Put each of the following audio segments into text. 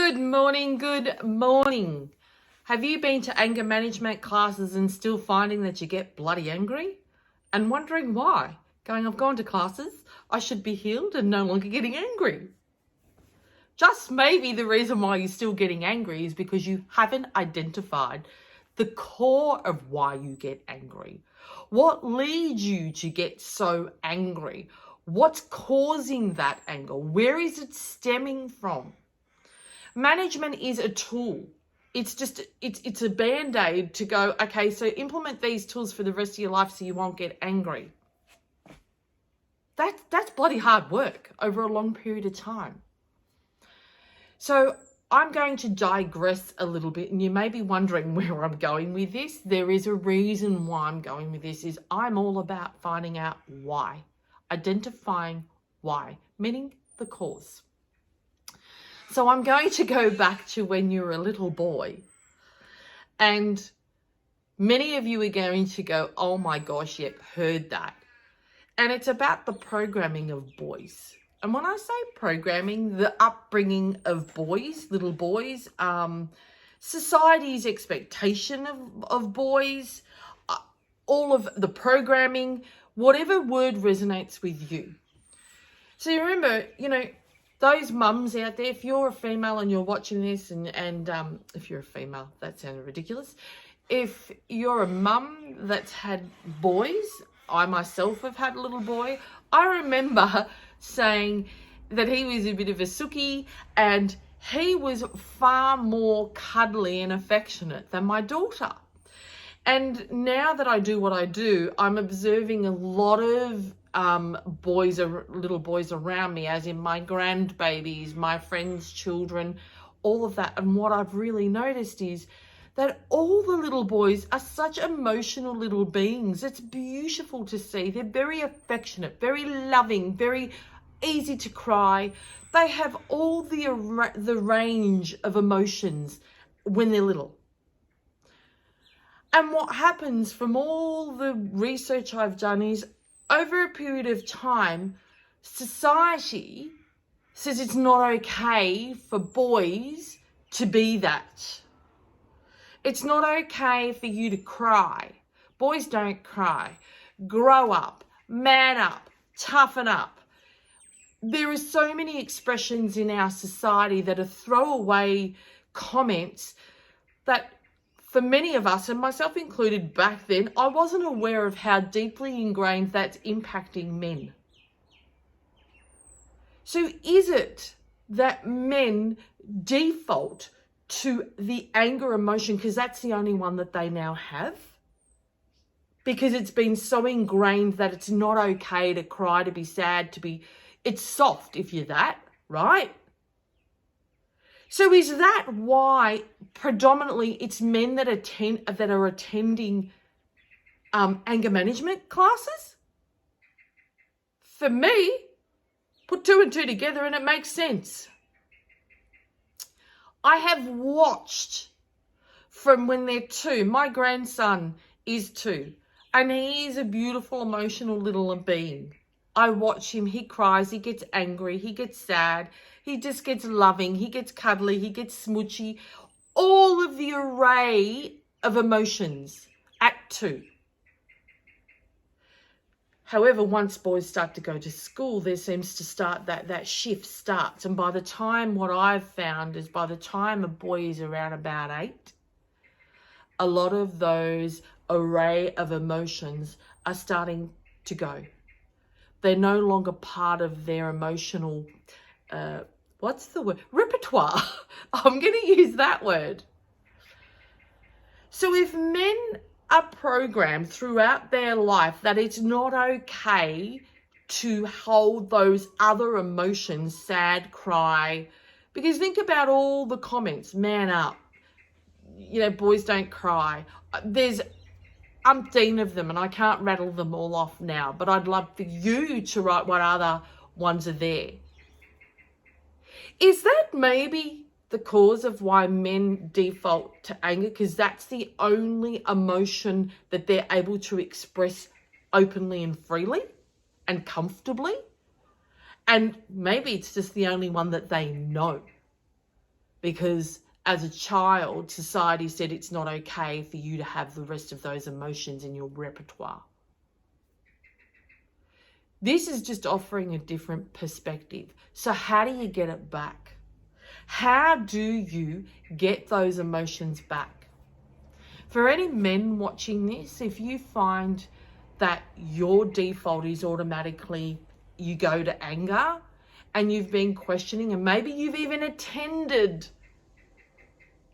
Good morning, good morning. Have you been to anger management classes and still finding that you get bloody angry? And wondering why? Going, I've gone to classes, I should be healed and no longer getting angry. Just maybe the reason why you're still getting angry is because you haven't identified the core of why you get angry. What leads you to get so angry? What's causing that anger? Where is it stemming from? Management is a tool. It's a band-aid to go, okay, so implement these tools for the rest of your life so you won't get angry. That's bloody hard work over a long period of time. So I'm going to digress a little bit, and you may be wondering where I'm going with this. There is a reason why I'm going with this. Is I'm all about finding out why, identifying why, meaning the cause. So I'm going to go back to when you were a little boy, and many of you are going to go, oh my gosh, yep, heard that. And it's about the programming of boys. And when I say programming, the upbringing of boys, little boys, society's expectation of boys, all of the programming, whatever word resonates with you. So you remember, those mums out there, if you're a female and you're watching this, and if you're a female, that sounded ridiculous. If you're a mum that's had boys, I myself have had a little boy. I remember saying that he was a bit of a sookie and he was far more cuddly and affectionate than my daughter. And now that I do what I do, I'm observing a lot of little boys around me, as in my grandbabies, my friends' children, all of that. And what I've really noticed is that all the little boys are such emotional little beings. It's beautiful to see. They're very affectionate, very loving, very easy to cry. They have all the range of emotions when they're little. And what happens from all the research I've done is, over a period of time, society says it's not okay for boys to be that. It's not okay for you to cry. Boys don't cry. Grow up, man up, toughen up. There are so many expressions in our society that are throwaway comments that, for many of us, and myself included back then, I wasn't aware of how deeply ingrained that's impacting men. So is it that men default to the anger emotion because that's the only one that they now have? Because it's been so ingrained that it's not okay to cry, to be sad, it's soft if you're that, right? So is that why predominantly it's men that are attending anger management classes? For me, put two and two together and it makes sense. I have watched from when they're 2. My grandson is 2 and he is a beautiful, emotional little being. I watch him, he cries, he gets angry, he gets sad, he just gets loving, he gets cuddly, he gets smoochy, all of the array of emotions at 2. However, once boys start to go to school, there seems to start that shift starts. And by the time, what I've found is by the time a boy is around about 8, a lot of those array of emotions are starting to go. They're no longer part of their emotional, what's the word? Repertoire. I'm going to use that word. So if men are programmed throughout their life that it's not okay to hold those other emotions, sad, cry, because think about all the comments, man up, boys don't cry. There's umpteen of them and I can't rattle them all off now, but I'd love for you to write what other ones are there. Is that maybe the cause of why men default to anger? Because that's the only emotion that they're able to express openly and freely and comfortably. And maybe it's just the only one that they know. because as a child, society said it's not okay for you to have the rest of those emotions in your repertoire. This is just offering a different perspective. So how do you get it back? How do you get those emotions back? For any men watching this, if you find that your default is automatically you go to anger and you've been questioning, and maybe you've even attended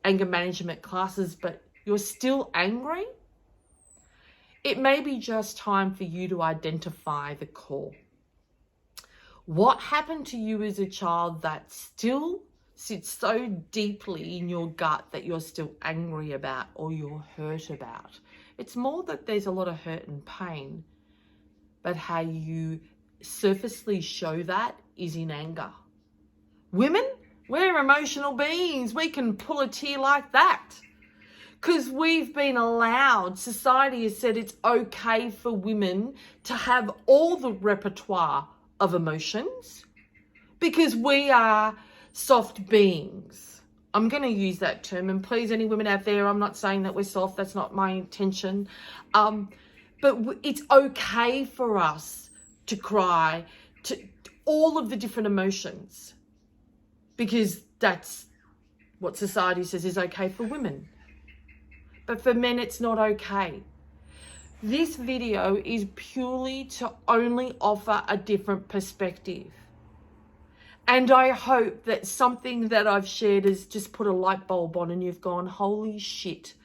anger management classes, but you're still angry, it may be just time for you to identify the core. What happened to you as a child that still sits so deeply in your gut that you're still angry about or you're hurt about? It's more that there's a lot of hurt and pain, but how you surfacely show that is in anger. Women, we're emotional beings. We can pull a tear like that. Because we've been allowed, society has said it's okay for women to have all the repertoire of emotions because we are soft beings. I'm going to use that term, and please, any women out there, I'm not saying that we're soft. That's not my intention. But it's okay for us to cry, to all of the different emotions, because that's what society says is okay for women. But for men, it's not okay. This video is purely to only offer a different perspective. And I hope that something that I've shared has just put a light bulb on and you've gone, holy shit,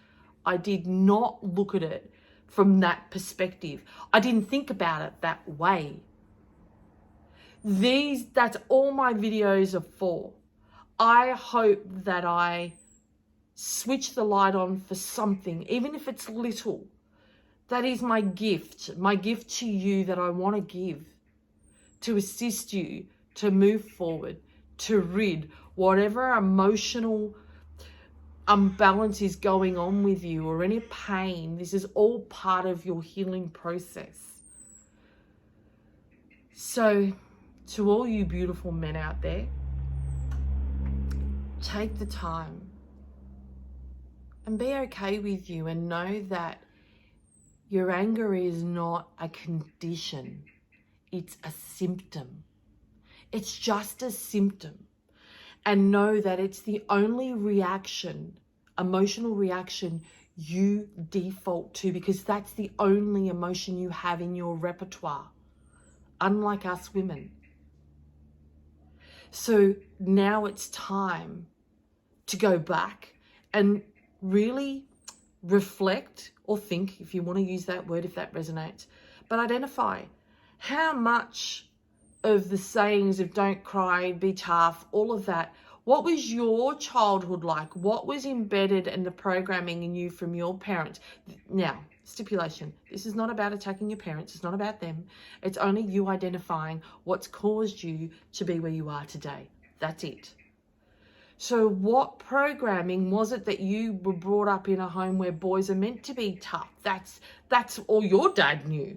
I did not look at it from that perspective. I didn't think about it that way. That's all my videos are for. I hope that I switch the light on for something, even if it's little. That is my gift to you that I want to give, to assist you to move forward, to rid whatever emotional imbalance is going on with you or any pain. This is all part of your healing process. So to all you beautiful men out there, take the time and be okay with you, and know that your anger is not a condition. It's a symptom. It's just a symptom. And know that it's the only reaction, emotional reaction you default to, because that's the only emotion you have in your repertoire, unlike us women. So now it's time to go back and really reflect, or think, if you want to use that word, if that resonates, but identify how much of the sayings of don't cry, be tough, all of that, what was your childhood like? What was embedded in the programming in you from your parents? Now, stipulation, this is not about attacking your parents. It's not about them. It's only you identifying what's caused you to be where you are today. That's it. So what programming was it that you were brought up in a home where boys are meant to be tough? That's all your dad knew.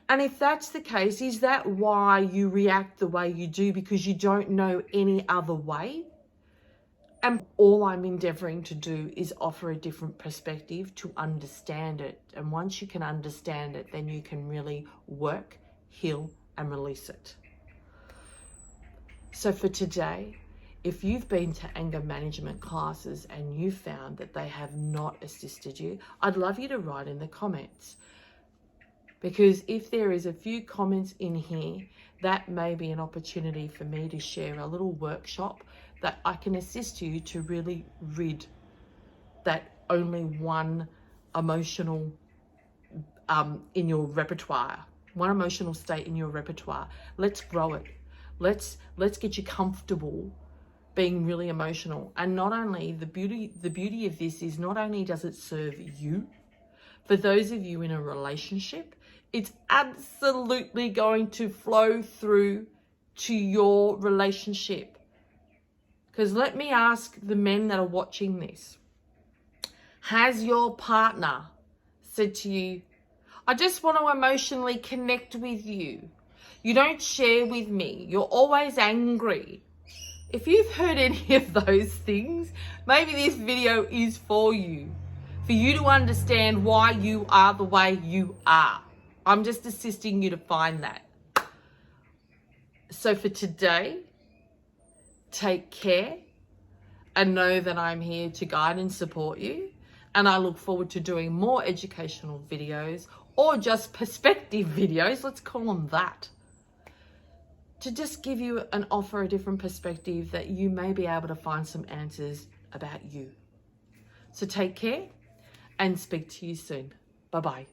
And if that's the case, is that why you react the way you do, because you don't know any other way? And all I'm endeavoring to do is offer a different perspective to understand it. And once you can understand it, then you can really work, heal, and release it. So for today, if you've been to anger management classes and you found that they have not assisted you, I'd love you to write in the comments. Because if there is a few comments in here, that may be an opportunity for me to share a little workshop that I can assist you to really rid that only one emotional in your repertoire, one emotional state in your repertoire. Let's grow it. Let's get you comfortable being really emotional. And not only the beauty of this is not only does it serve you, for those of you in a relationship, it's absolutely going to flow through to your relationship. Because let me ask the men that are watching this, has your partner said to you, I just want to emotionally connect with you. You don't share with me. You're always angry. if you've heard any of those things, maybe this video is for you to understand why you are the way you are. I'm just assisting you to find that. So for today, take care and know that I'm here to guide and support you. And I look forward to doing more educational videos, or just perspective videos, let's call them that, to just give you and offer a different perspective that you may be able to find some answers about you. So take care and speak to you soon. Bye-bye.